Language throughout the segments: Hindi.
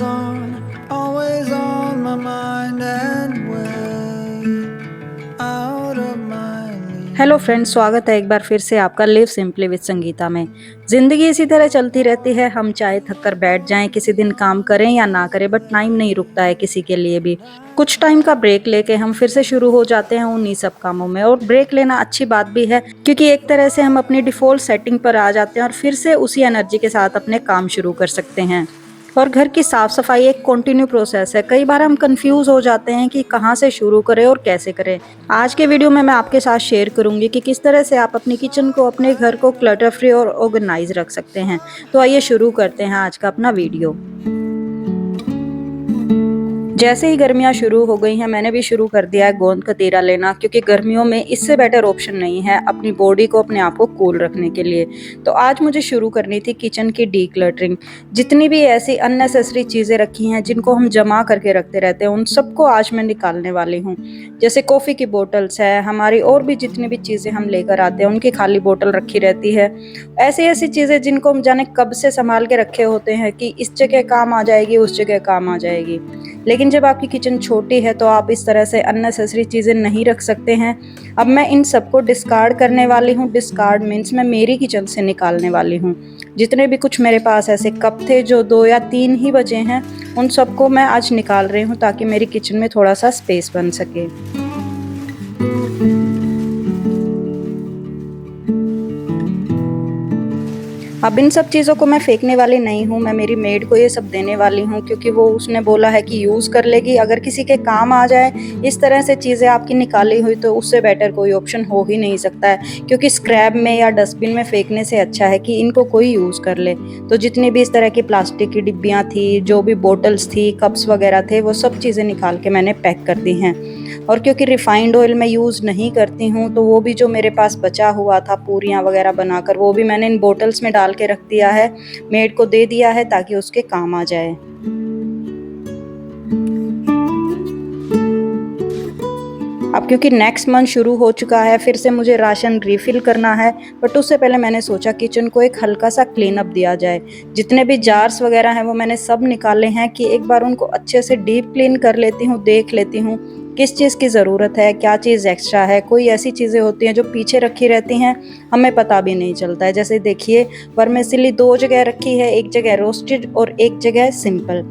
always on my mind and way out of my league. Hello friends, स्वागत है एक बार फिर से आपका लिव सिंपली विद संगीता में। ज़िंदगी इसी तरह चलती रहती है। हम चाहे थक कर बैठ जाएं, किसी दिन काम करें या ना करें, बट टाइम नहीं रुकता है किसी के लिए भी। कुछ टाइम का ब्रेक लेके हम फिर से शुरू हो जाते हैं उन्हीं सब कामों में। और ब्रेक लेना अच्छी बात भी है, क्योंकि एक तरह से हम अपनी डिफ़ॉल्ट सेटिंग पर आ जाते हैं और फिर से उसी एनर्जी के साथ अपने काम शुरू कर सकते हैं। और घर की साफ सफाई एक कंटिन्यू प्रोसेस है। कई बार हम कंफ्यूज हो जाते हैं कि कहाँ से शुरू करें और कैसे करें। आज के वीडियो में मैं आपके साथ शेयर करूंगी कि किस तरह से आप अपनी किचन को, अपने घर को क्लटर फ्री और ऑर्गेनाइज रख सकते हैं। तो आइए शुरू करते हैं आज का अपना वीडियो। जैसे ही गर्मियाँ शुरू हो गई हैं, मैंने भी शुरू कर दिया है गोंद कतीरा लेना, क्योंकि गर्मियों में इससे बेटर ऑप्शन नहीं है अपनी बॉडी को, अपने आप को कूल रखने के लिए। तो आज मुझे शुरू करनी थी किचन की डीक्लटरिंग। जितनी भी ऐसी अननेसेसरी चीज़ें रखी हैं जिनको हम जमा करके रखते रहते हैं, उन सबको आज मैं निकालने वाली हूँ। जैसे कॉफ़ी की बोटल्स है हमारी, और भी जितनी भी चीज़ें हम लेकर आते हैं उनकी खाली बोतल रखी रहती है। ऐसी ऐसी चीज़ें जिनको हम जाने कब से संभाल के रखे होते हैं कि इस जगह काम आ जाएगी, उस जगह काम आ जाएगी। लेकिन जब आपकी किचन छोटी है तो आप इस तरह से अननेसेसरी चीज़ें नहीं रख सकते हैं। अब मैं इन सबको डिस्कार्ड करने वाली हूँ। डिस्कार्ड मीन्स मैं मेरी किचन से निकालने वाली हूँ। जितने भी कुछ मेरे पास ऐसे कप थे जो 2 या 3 ही बचे हैं, उन सबको मैं आज निकाल रही हूँ ताकि मेरी किचन में थोड़ा सा स्पेस बन सके। अब इन सब चीज़ों को मैं फेंकने वाली नहीं हूँ। मैं मेरी मेड को ये सब देने वाली हूँ, क्योंकि वो उसने बोला है कि यूज़ कर लेगी, अगर किसी के काम आ जाए। इस तरह से चीज़ें आपकी निकाली हुई तो उससे बेटर कोई ऑप्शन हो ही नहीं सकता है, क्योंकि स्क्रैप में या डस्टबिन में फेंकने से अच्छा है कि इनको कोई यूज़ कर ले। तो जितनी भी इस तरह की प्लास्टिक की डिब्बियाँ थी, जो भी बोटल्स थी, कप्स वगैरह थे, वो सब चीज़ें निकाल के मैंने पैक कर दी हैं। और क्योंकि रिफाइंड ऑयल मैं यूज़ नहीं करती हूँ, तो वो भी जो मेरे पास बचा हुआ था पूरियाँ वगैरह बनाकर, वो भी मैंने इन बोटल्स में डाल के रख दिया है। मेड को दे दिया है ताकि उसके काम आ जाए। अब क्योंकि नेक्स्ट मंथ शुरू हो चुका है, फिर से मुझे राशन रिफ़िल करना है। बट उससे पहले मैंने सोचा किचन को एक हल्का सा क्लीन अप दिया जाए। जितने भी जार्स वगैरह हैं वो मैंने सब निकाले हैं कि एक बार उनको अच्छे से डीप क्लीन कर लेती हूँ, देख लेती हूँ किस चीज़ की ज़रूरत है, क्या चीज़ एक्स्ट्रा है। कोई ऐसी चीज़ें होती हैं जो पीछे रखी रहती हैं, हमें पता भी नहीं चलता है। जैसे देखिए, वर्मिसेली 2 जगह रखी है, एक जगह रोस्टेड और एक जगह सिंपल।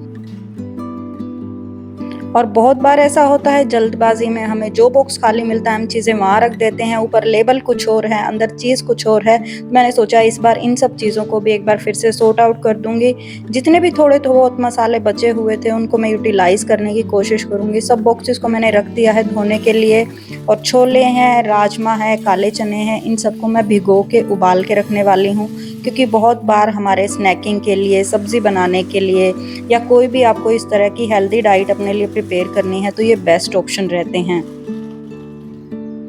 और बहुत बार ऐसा होता है जल्दबाजी में हमें जो बॉक्स खाली मिलता है हम चीज़ें वहाँ रख देते हैं, ऊपर लेबल कुछ और है, अंदर चीज़ कुछ और है। तो मैंने सोचा इस बार इन सब चीज़ों को भी एक बार फिर से सॉर्ट आउट कर दूँगी। जितने भी थोड़े तो बहुत मसाले बचे हुए थे उनको मैं यूटिलाइज़ करने की कोशिश करूँगी। सब बॉक्सेस को मैंने रख दिया है धोने के लिए। और छोले हैं, राजमा है, काले चने हैं, इन सबको मैं भिगो के उबाल के रखने वाली हूँ, क्योंकि बहुत बार हमारे स्नैकिंग के लिए, सब्ज़ी बनाने के लिए, या कोई भी आपको इस तरह की हेल्दी डाइट अपने लिए प्रिपेयर करनी है तो ये बेस्ट ऑप्शन रहते हैं।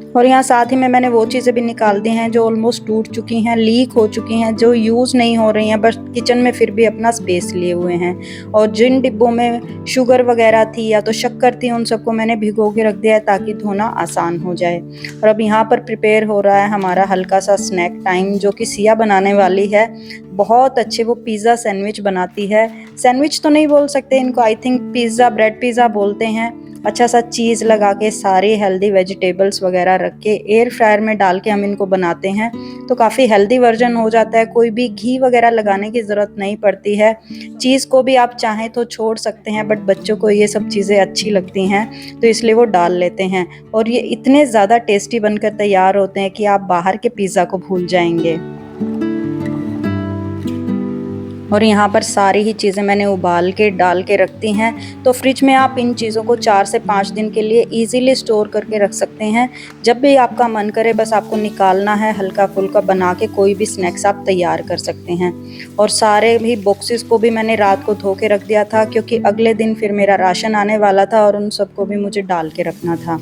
और यहाँ साथ ही में मैंने वो चीज़ें भी निकाल दी हैं जो ऑलमोस्ट टूट चुकी हैं, लीक हो चुकी हैं, जो यूज़ नहीं हो रही हैं, बस किचन में फिर भी अपना स्पेस लिए हुए हैं। और जिन डिब्बों में शुगर वगैरह थी या तो शक्कर थी, उन सबको मैंने भिगो के रख दिया है ताकि धोना आसान हो जाए। और अब यहाँ पर प्रिपेयर हो रहा है हमारा हल्का सा स्नैक टाइम, जो कि सिया बनाने वाली है। बहुत अच्छे वो पिज़्ज़ा सैंडविच बनाती है। सैंडविच तो नहीं बोल सकते इनको, I think pizza, bread pizza बोलते हैं। अच्छा सा चीज़ लगा के, सारे हेल्दी वेजिटेबल्स वगैरह रख के एयर फ्रायर में डाल के हम इनको बनाते हैं तो काफ़ी हेल्दी वर्जन हो जाता है। कोई भी घी वगैरह लगाने की ज़रूरत नहीं पड़ती है। चीज़ को भी आप चाहें तो छोड़ सकते हैं, बट बच्चों को ये सब चीज़ें अच्छी लगती हैं तो इसलिए वो डाल लेते हैं। और ये इतने ज़्यादा टेस्टी बनकर तैयार होते हैं कि आप बाहर के पिज़्ज़ा को भूल जाएंगे। और यहाँ पर सारी ही चीज़ें मैंने उबाल के डाल के रखती हैं। तो फ्रिज में आप इन चीज़ों को 4 से 5 दिन के लिए इजीली स्टोर करके रख सकते हैं। जब भी आपका मन करे बस आपको निकालना है, हल्का फुल्का बना के कोई भी स्नैक्स आप तैयार कर सकते हैं। और सारे भी बॉक्सेस को भी मैंने रात को धो के रख दिया था, क्योंकि अगले दिन फिर मेरा राशन आने वाला था और उन सबको भी मुझे डाल के रखना था।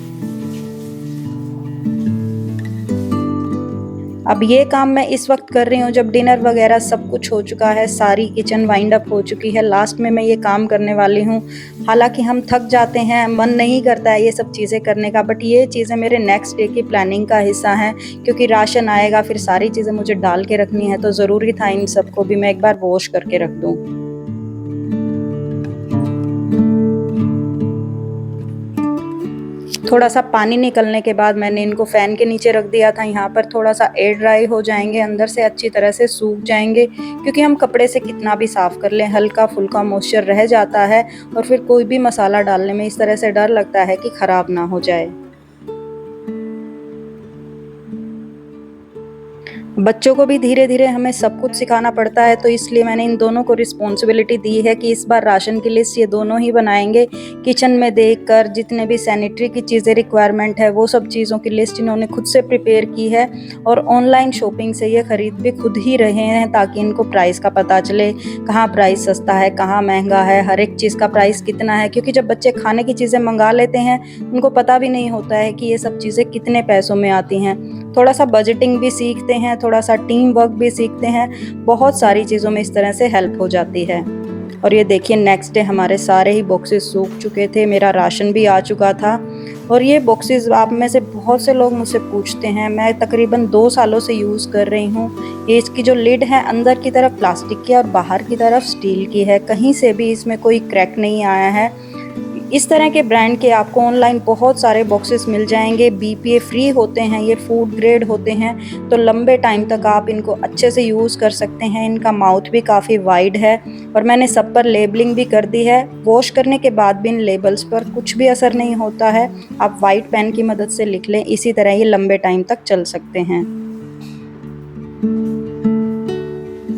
अब ये काम मैं इस वक्त कर रही हूँ जब डिनर वगैरह सब कुछ हो चुका है, सारी किचन वाइंड अप हो चुकी है। लास्ट में मैं ये काम करने वाली हूँ। हालांकि हम थक जाते हैं, मन नहीं करता है ये सब चीज़ें करने का, बट ये चीज़ें मेरे नेक्स्ट डे की प्लानिंग का हिस्सा हैं, क्योंकि राशन आएगा, फिर सारी चीज़ें मुझे डाल के रखनी है, तो ज़रूरी था इन सबको भी मैं एक बार वॉश करके रख दूँ। थोड़ा सा पानी निकलने के बाद मैंने इनको फ़ैन के नीचे रख दिया था। यहाँ पर थोड़ा सा एयर ड्राई हो जाएंगे, अंदर से अच्छी तरह से सूख जाएंगे, क्योंकि हम कपड़े से कितना भी साफ़ कर लें हल्का फुल्का मॉइस्चर रह जाता है और फिर कोई भी मसाला डालने में इस तरह से डर लगता है कि ख़राब ना हो जाए। बच्चों को भी धीरे धीरे हमें सब कुछ सिखाना पड़ता है, तो इसलिए मैंने इन दोनों को रिस्पॉन्सिबिलिटी दी है कि इस बार राशन की लिस्ट ये दोनों ही बनाएंगे। किचन में देखकर जितने भी सैनिटरी की चीज़ें रिक्वायरमेंट है वो सब चीज़ों की लिस्ट इन्होंने खुद से प्रिपेयर की है और ऑनलाइन शॉपिंग से ये खरीद भी खुद ही रहे हैं, ताकि इनको प्राइस का पता चले, कहाँ प्राइस सस्ता है कहाँ महंगा है, हर एक चीज़ का प्राइस कितना है। क्योंकि जब बच्चे खाने की चीज़ें मंगा लेते हैं उनको पता भी नहीं होता है कि ये सब चीज़ें कितने पैसों में आती हैं। थोड़ा सा बजटिंग भी सीखते हैं, थोड़ा सा टीम वर्क भी सीखते हैं, बहुत सारी चीज़ों में इस तरह से हेल्प हो जाती है। और ये देखिए नेक्स्ट डे हमारे सारे ही बॉक्सेस सूख चुके थे, मेरा राशन भी आ चुका था। और ये बॉक्सेस आप में से बहुत से लोग मुझसे पूछते हैं, मैं तकरीबन 2 सालों से यूज़ कर रही हूँ। ये इसकी जो लिड है अंदर की तरफ प्लास्टिक की और बाहर की तरफ स्टील की है, कहीं से भी इसमें कोई क्रैक नहीं आया है। इस तरह के ब्रांड के आपको ऑनलाइन बहुत सारे बॉक्सेस मिल जाएंगे, BPA फ्री होते हैं, ये फूड ग्रेड होते हैं, तो लंबे टाइम तक आप इनको अच्छे से यूज़ कर सकते हैं। इनका माउथ भी काफ़ी वाइड है और मैंने सब पर लेबलिंग भी कर दी है। वॉश करने के बाद भी इन लेबल्स पर कुछ भी असर नहीं होता है, आप वाइट पेन की मदद से लिख लें, इसी तरह ये लंबे टाइम तक चल सकते हैं।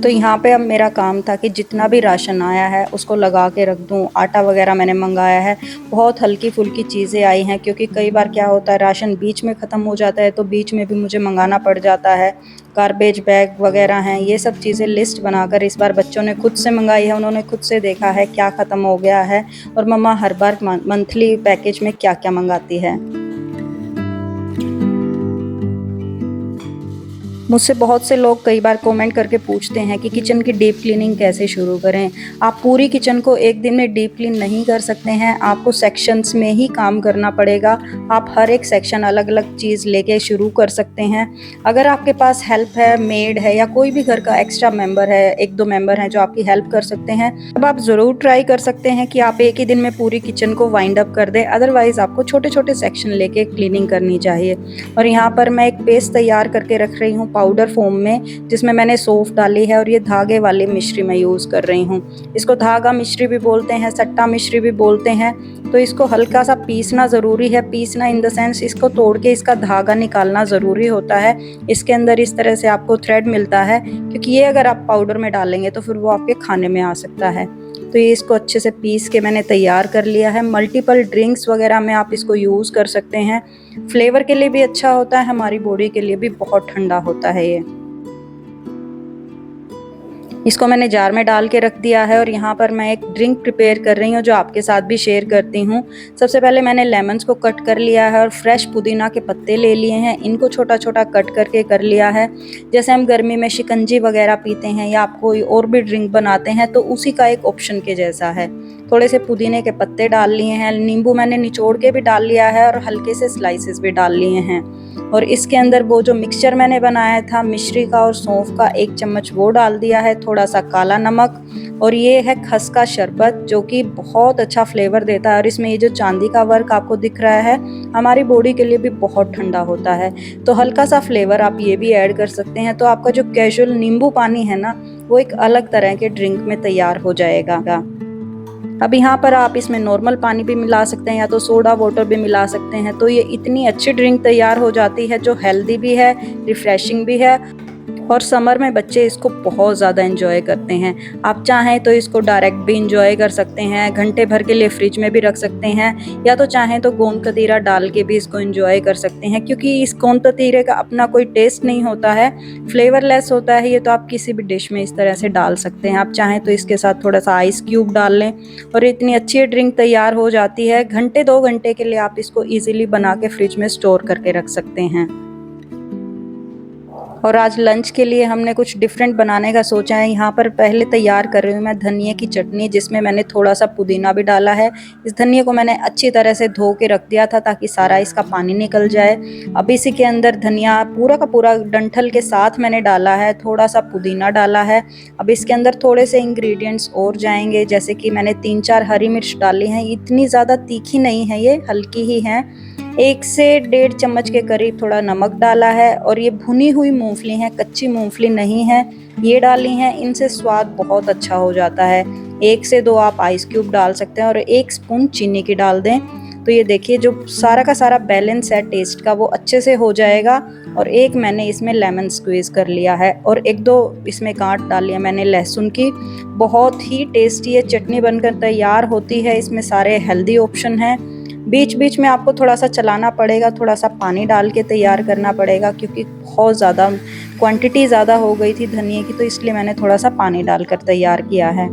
तो यहाँ पे अब मेरा काम था कि जितना भी राशन आया है उसको लगा के रख दूँ। आटा वगैरह मैंने मंगाया है, बहुत हल्की फुल्की चीज़ें आई हैं, क्योंकि कई बार क्या होता है राशन बीच में ख़त्म हो जाता है तो बीच में भी मुझे मंगाना पड़ जाता है। गार्बेज बैग वगैरह हैं, ये सब चीज़ें लिस्ट बनाकर इस बार बच्चों ने खुद से मंगाई है, उन्होंने खुद से देखा है क्या ख़त्म हो गया है और मम्मा हर बार मंथली पैकेज में क्या क्या मंगाती है। मुझसे बहुत से लोग कई बार कमेंट करके पूछते हैं कि किचन की डीप क्लीनिंग कैसे शुरू करें। आप पूरी किचन को एक दिन में डीप क्लीन नहीं कर सकते हैं, आपको सेक्शंस में ही काम करना पड़ेगा। आप हर एक सेक्शन अलग अलग चीज़ लेके शुरू कर सकते हैं। अगर आपके पास हेल्प है, मेड है या कोई भी घर का एक्स्ट्रा मेंबर है, 1-2 मेंबर हैं जो आपकी हेल्प कर सकते हैं, तब आप ज़रूर ट्राई कर सकते हैं कि आप एक ही दिन में पूरी किचन को वाइंड अप कर दें। अदरवाइज़ आपको छोटे छोटे सेक्शन लेके क्लीनिंग करनी चाहिए। और यहाँ पर मैं एक पेस्ट तैयार करके रख रही हूँ पाउडर फॉर्म में, जिसमें मैंने सौंफ डाली है और ये धागे वाली मिश्री मैं यूज़ कर रही हूँ। इसको धागा मिश्री भी बोलते हैं, सट्टा मिश्री भी बोलते हैं। तो इसको हल्का सा पीसना ज़रूरी है, पीसना इन द सेंस इसको तोड़ के इसका धागा निकालना ज़रूरी होता है। इसके अंदर इस तरह से आपको थ्रेड मिलता है, क्योंकि ये अगर आप पाउडर में डालेंगे तो फिर वो आपके खाने में आ सकता है। तो ये इसको अच्छे से पीस के मैंने तैयार कर लिया है। मल्टीपल ड्रिंक्स वगैरह में आप इसको यूज़ कर सकते हैं। फ्लेवर के लिए भी अच्छा होता है, हमारी बॉडी के लिए भी बहुत ठंडा होता है ये। इसको मैंने जार में डाल के रख दिया है और यहाँ पर मैं एक ड्रिंक प्रिपेयर कर रही हूँ जो आपके साथ भी शेयर करती हूँ। सबसे पहले मैंने लेमन्स को कट कर लिया है और फ्रेश पुदीना के पत्ते ले लिए हैं, इनको छोटा छोटा कट करके कर लिया है। जैसे हम गर्मी में शिकंजी वगैरह पीते हैं या आप कोई और भी ड्रिंक बनाते हैं तो उसी का एक ऑप्शन के जैसा है। थोड़े से पुदीने के पत्ते डाल लिए हैं, नींबू मैंने निचोड़ के भी डाल लिया है और हल्के से स्लाइसेस भी डाल लिए हैं। और इसके अंदर वो जो मिक्सचर मैंने बनाया था मिश्री का और सौंफ का, 1 चम्मच वो डाल दिया है, थोड़ा सा काला नमक और ये है खस का शरबत जो कि बहुत अच्छा फ्लेवर देता है। और इसमें ये जो चांदी का वर्क आपको दिख रहा है हमारी बॉडी के लिए भी बहुत ठंडा होता है, तो हल्का सा फ्लेवर आप ये भी ऐड कर सकते हैं। तो आपका जो कैजुअल नींबू पानी है ना, वो एक अलग तरह के ड्रिंक में तैयार हो जाएगा। अब यहाँ पर आप इसमें नॉर्मल पानी भी मिला सकते हैं या तो सोडा वाटर भी मिला सकते हैं। तो ये इतनी अच्छी ड्रिंक तैयार हो जाती है जो हेल्दी भी है, रिफ्रेशिंग भी है और समर में बच्चे इसको बहुत ज़्यादा एंजॉय करते हैं। आप चाहें तो इसको डायरेक्ट भी एंजॉय कर सकते हैं, घंटे भर के लिए फ्रिज में भी रख सकते हैं, या तो चाहें तो गोंद कतीरा डाल के भी इसको एंजॉय कर सकते हैं। क्योंकि इस गोंद कतीरे का अपना कोई टेस्ट नहीं होता है, फ्लेवरलेस होता है ये, तो आप किसी भी डिश में इस तरह से डाल सकते हैं। आप चाहें तो इसके साथ थोड़ा सा आइस क्यूब डाल लें और इतनी अच्छी ड्रिंक तैयार हो जाती है। घंटे 2 घंटे के लिए आप इसको ईजिली बना के फ्रिज में स्टोर करके रख सकते हैं। और आज लंच के लिए हमने कुछ डिफरेंट बनाने का सोचा है। यहाँ पर पहले तैयार कर रही हूँ मैं धनिया की चटनी, जिसमें मैंने थोड़ा सा पुदीना भी डाला है। इस धनिया को मैंने अच्छी तरह से धो के रख दिया था ताकि सारा इसका पानी निकल जाए। अब इसी के अंदर धनिया पूरा का पूरा डंठल के साथ मैंने डाला है, थोड़ा सा पुदीना डाला है। अब इसके अंदर थोड़े से इंग्रेडिएंट्स और जाएंगे, जैसे कि मैंने 3-4 हरी मिर्च डाली हैं, इतनी ज़्यादा तीखी नहीं है ये, हल्की ही हैं। 1 से 1.5 चम्मच के करीब थोड़ा नमक डाला है और ये भुनी हुई मूंगफली है, कच्ची मूंगफली नहीं है, ये डाली हैं। इनसे स्वाद बहुत अच्छा हो जाता है। 1 से 2 आप आइस क्यूब डाल सकते हैं और 1 स्पून चीनी की डाल दें। तो ये देखिए जो सारा का सारा बैलेंस है टेस्ट का वो अच्छे से हो जाएगा। और एक मैंने इसमें लेमन स्क्वीज़ कर लिया है और 1-2 इसमें गांठ डाल लिया मैंने लहसुन की। बहुत ही टेस्टी ये चटनी बनकर तैयार होती है। इसमें सारे हेल्दी ऑप्शन हैं। बीच बीच में आपको थोड़ा सा चलाना पड़ेगा, थोड़ा सा पानी डाल के तैयार करना पड़ेगा क्योंकि बहुत ज़्यादा क्वांटिटी ज़्यादा हो गई थी धनिये की, तो इसलिए मैंने थोड़ा सा पानी डालकर तैयार किया है।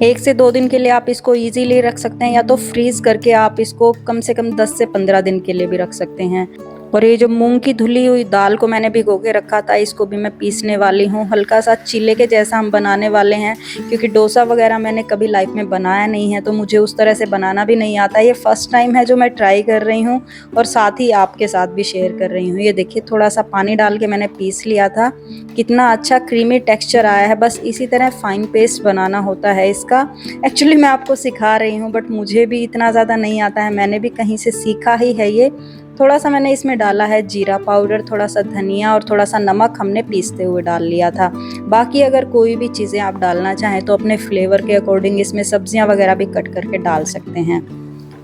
1 से 2 दिन के लिए आप इसको इजीली रख सकते हैं या तो फ्रीज करके आप इसको कम से कम 10 से 15 दिन के लिए भी रख सकते हैं। और ये जो मूंग की धुली हुई दाल को मैंने भिगो के रखा था, इसको भी मैं पीसने वाली हूँ। हल्का सा चीले के जैसा हम बनाने वाले हैं क्योंकि डोसा वगैरह मैंने कभी लाइफ में बनाया नहीं है, तो मुझे उस तरह से बनाना भी नहीं आता। ये फर्स्ट टाइम है जो मैं ट्राई कर रही हूँ और साथ ही आपके साथ भी शेयर कर रही हूँ। ये देखिए थोड़ा सा पानी डाल के मैंने पीस लिया था, कितना अच्छा क्रीमी टेक्सचर आया है। बस इसी तरह फाइन पेस्ट बनाना होता है इसका। एक्चुअली मैं आपको सिखा रही हूँ बट मुझे भी इतना ज़्यादा नहीं आता है, मैंने भी कहीं से सीखा ही है ये। थोड़ा सा मैंने इसमें डाला है जीरा पाउडर, थोड़ा सा धनिया और थोड़ा सा नमक हमने पीसते हुए डाल लिया था। बाकी अगर कोई भी चीज़ें आप डालना चाहें तो अपने फ्लेवर के अकॉर्डिंग इसमें सब्जियां वगैरह भी कट करके डाल सकते हैं।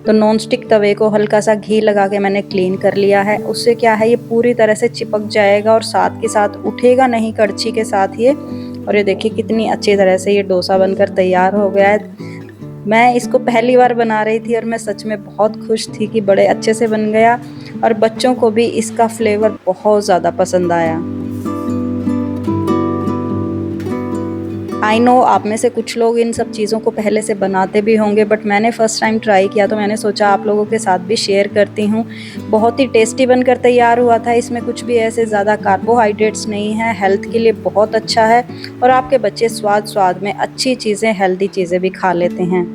तो नॉन स्टिक तवे को हल्का सा घी लगा के मैंने क्लीन कर लिया है। उससे क्या है ये पूरी तरह से चिपक जाएगा और साथ के साथ उठेगा नहीं कड़छी के साथ ये। और ये देखिए कितनी अच्छी तरह से ये डोसा बनकर तैयार हो गया है। मैं इसको पहली बार बना रही थी और मैं सच में बहुत खुश थी कि बड़े अच्छे से बन गया और बच्चों को भी इसका फ्लेवर बहुत ज़्यादा पसंद आया। आई नो आप में से कुछ लोग इन सब चीज़ों को पहले से बनाते भी होंगे बट मैंने फ़र्स्ट टाइम ट्राई किया तो मैंने सोचा आप लोगों के साथ भी शेयर करती हूँ। बहुत ही टेस्टी बनकर तैयार हुआ था। इसमें कुछ भी ऐसे ज़्यादा कार्बोहाइड्रेट्स नहीं है, हेल्थ के लिए बहुत अच्छा है और आपके बच्चे स्वाद में अच्छी चीज़ें, हेल्दी चीज़ें भी खा लेते हैं।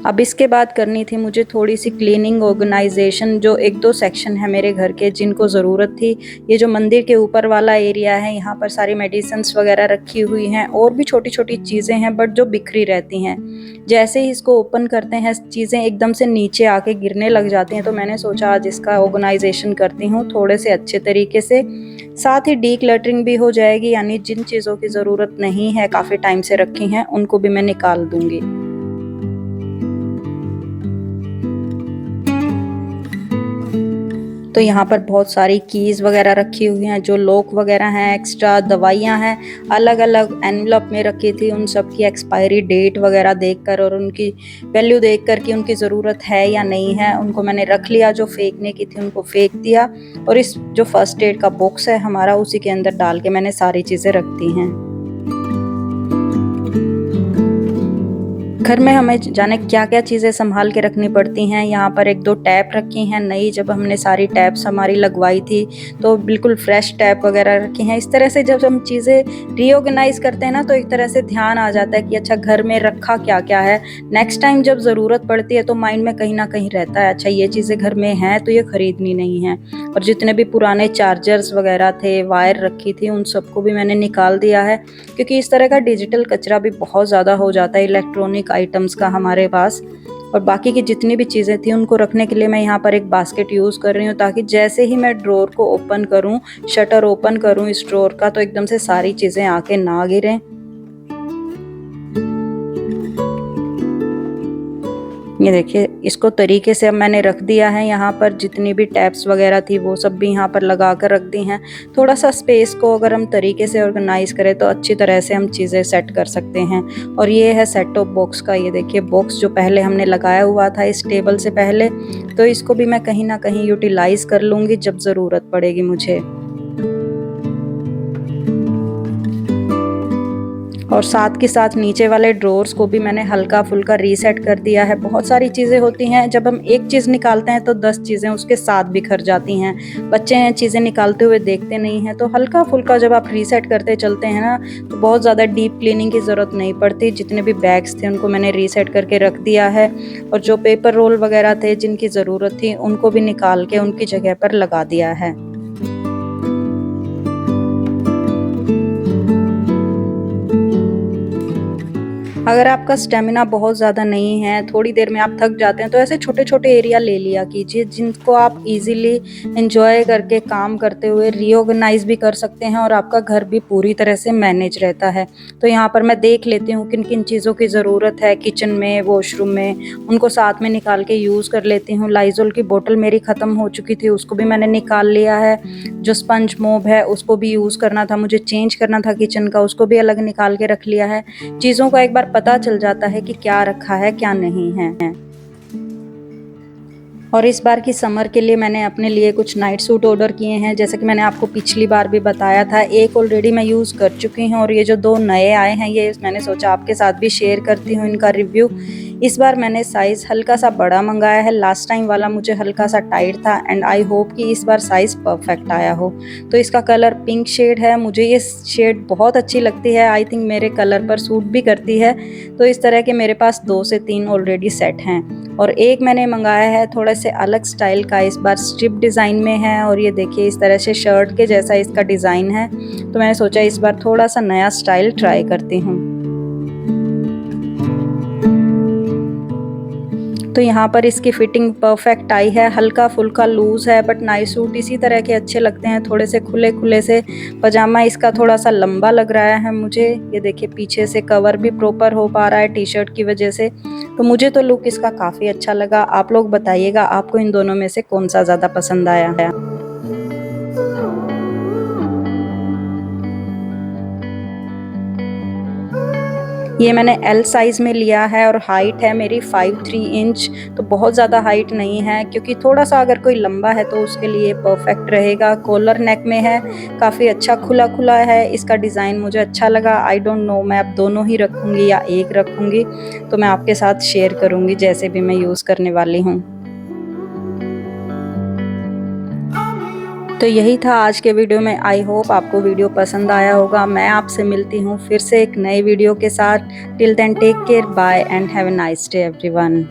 अब इसके बाद करनी थी मुझे थोड़ी सी क्लीनिंग ऑर्गेनाइजेशन। जो 1-2 सेक्शन है मेरे घर के जिनको ज़रूरत थी, ये जो मंदिर के ऊपर वाला एरिया है यहाँ पर सारी मेडिसिन्स वगैरह रखी हुई हैं और भी छोटी छोटी चीज़ें हैं बट जो बिखरी रहती हैं। जैसे ही इसको ओपन करते हैं चीज़ें एकदम से नीचे आके गिरने लग जाती हैं, तो मैंने सोचा आज इसका ऑर्गेनाइजेशन करती हूँ थोड़े से अच्छे तरीके से। साथ ही डी क्लटरिंग भी हो जाएगी, यानी जिन चीज़ों की ज़रूरत नहीं है, काफ़ी टाइम से रखी हैं, उनको भी मैं निकाल दूँगी। तो यहाँ पर बहुत सारी कीज़ वगैरह रखी हुई हैं, जो लॉक वगैरह हैं, एक्स्ट्रा दवाइयाँ हैं, अलग अलग एनवलप में रखी थी। उन सब की एक्सपायरी डेट वगैरह देखकर और उनकी वैल्यू देखकर कि उनकी ज़रूरत है या नहीं है, उनको मैंने रख लिया। जो फेंकने की थी उनको फेंक दिया और इस जो फर्स्ट एड का बॉक्स है हमारा, उसी के अंदर डाल के मैंने सारी चीज़ें रख दी हैं। घर में हमें जाने क्या क्या चीज़ें संभाल के रखनी पड़ती हैं। यहाँ पर 1-2 टैप रखी हैं नई, जब हमने सारी टैप्स हमारी लगवाई थी तो बिल्कुल फ्रेश टैप वगैरह रखी हैं। इस तरह से जब हम चीज़ें रीऑर्गेनाइज करते हैं ना तो एक तरह से ध्यान आ जाता है कि अच्छा घर में रखा क्या क्या है। नेक्स्ट टाइम जब ज़रूरत पड़ती है तो माइंड में कहीं ना कहीं रहता है अच्छा ये चीज़ें घर में हैं तो ये खरीदनी नहीं है। और जितने भी पुराने चार्जर्स वगैरह थे, वायर रखी थी, उन सबको भी मैंने निकाल दिया है क्योंकि इस तरह का डिजिटल कचरा भी बहुत ज़्यादा हो जाता है इलेक्ट्रॉनिक आइटम्स का हमारे पास। और बाकी की जितनी भी चीज़ें थी उनको रखने के लिए मैं यहाँ पर एक बास्केट यूज़ कर रही हूँ, ताकि जैसे ही मैं ड्रॉर को ओपन करूँ, शटर ओपन करूँ इस ड्रॉर का, तो एकदम से सारी चीज़ें आके ना गिरें। ये देखिए इसको तरीके से अब मैंने रख दिया है। यहाँ पर जितनी भी टैप्स वगैरह थी वो सब भी यहाँ पर लगा कर रख दी हैं। थोड़ा सा स्पेस को अगर हम तरीके से ऑर्गेनाइज करें तो अच्छी तरह से हम चीज़ें सेट कर सकते हैं। और ये है सेट टॉप बॉक्स का, ये देखिए बॉक्स जो पहले हमने लगाया हुआ था इस टेबल से पहले, तो इसको भी मैं कहीं ना कहीं यूटिलाइज कर लूँगी जब ज़रूरत पड़ेगी मुझे। और साथ के साथ नीचे वाले ड्रॉर्स को भी मैंने हल्का फुल्का रीसेट कर दिया है। बहुत सारी चीज़ें होती हैं, जब हम एक चीज़ निकालते हैं तो 10 चीज़ें उसके साथ बिखर जाती हैं। बच्चे हैं चीज़ें निकालते हुए देखते नहीं हैं, तो हल्का फुल्का जब आप रीसेट करते चलते हैं ना तो बहुत ज़्यादा डीप क्लीनिंग की ज़रूरत नहीं पड़ती। जितने भी बैग्स थे उनको मैंने रीसेट करके रख दिया है और जो पेपर रोल वगैरह थे जिनकी ज़रूरत थी उनको भी निकाल के उनकी जगह पर लगा दिया है। अगर आपका स्टेमिना बहुत ज़्यादा नहीं है, थोड़ी देर में आप थक जाते हैं, तो ऐसे छोटे-छोटे एरिया ले लिया कीजिए जिनको आप इजीली एन्जॉय करके काम करते हुए रीऑर्गेनाइज़ भी कर सकते हैं और आपका घर भी पूरी तरह से मैनेज रहता है। तो यहाँ पर मैं देख लेती हूँ किन-किन चीज़ों की ज़रूरत है किचन में, वॉशरूम में, उनको साथ में निकाल के यूज़ कर लेती हूँ। लाइज़ॉल की बोतल मेरी ख़त्म हो चुकी थी, उसको भी मैंने निकाल लिया है। जो स्पंज मोब है उसको भी यूज़ करना था, मुझे चेंज करना था किचन का, उसको भी अलग निकाल के रख लिया है। चीज़ों का एक बार पता चल जाता है कि क्या रखा है क्या नहीं है। और इस बार की समर के लिए मैंने अपने लिए कुछ नाइट सूट ऑर्डर किए हैं, जैसे कि मैंने आपको पिछली बार भी बताया था। एक ऑलरेडी मैं यूज़ कर चुकी हूँ और ये जो 2 नए आए हैं ये मैंने सोचा आपके साथ भी शेयर करती हूँ इनका रिव्यू। इस बार मैंने साइज़ हल्का सा बड़ा मंगाया है, लास्ट टाइम वाला मुझे हल्का सा टाइट था एंड आई होप कि इस बार साइज़ परफेक्ट आया हो। तो इसका कलर पिंक शेड है, मुझे ये शेड बहुत अच्छी लगती है, आई थिंक मेरे कलर पर सूट भी करती है। तो इस तरह के मेरे पास 2 से 3 ऑलरेडी सेट हैं और एक मैंने मंगाया है थोड़े से अलग स्टाइल का, इस बार स्ट्रिप डिज़ाइन में है और ये देखिए इस तरह से शर्ट के जैसा इसका डिज़ाइन है। तो मैंने सोचा इस बार थोड़ा सा नया स्टाइल ट्राई करती हूँ। तो यहाँ पर इसकी फिटिंग परफेक्ट आई है, हल्का फुल्का लूज़ है बट नाइट सूट इसी तरह के अच्छे लगते हैं, थोड़े से खुले खुले से। पजामा इसका थोड़ा सा लंबा लग रहा है मुझे, ये देखिए पीछे से कवर भी प्रॉपर हो पा रहा है टी शर्ट की वजह से। तो मुझे तो लुक इसका काफ़ी अच्छा लगा। आप लोग बताइएगा आपको इन दोनों में से कौन सा ज़्यादा पसंद आया है। ये मैंने एल साइज़ में लिया है और हाइट है मेरी 5'3" इंच, तो बहुत ज़्यादा हाइट नहीं है क्योंकि थोड़ा सा अगर कोई लंबा है तो उसके लिए परफेक्ट रहेगा। कॉलर नेक में है, काफ़ी अच्छा खुला खुला है, इसका डिज़ाइन मुझे अच्छा लगा। आई डोंट नो मैं अब दोनों ही रखूँगी या एक रखूँगी, तो मैं आपके साथ शेयर करूँगी जैसे भी मैं यूज़ करने वाली हूँ। तो यही था आज के वीडियो में। आई होप आपको वीडियो पसंद आया होगा। मैं आपसे मिलती हूँ फिर से एक नए वीडियो के साथ। Till then take care, bye and have a nice day everyone.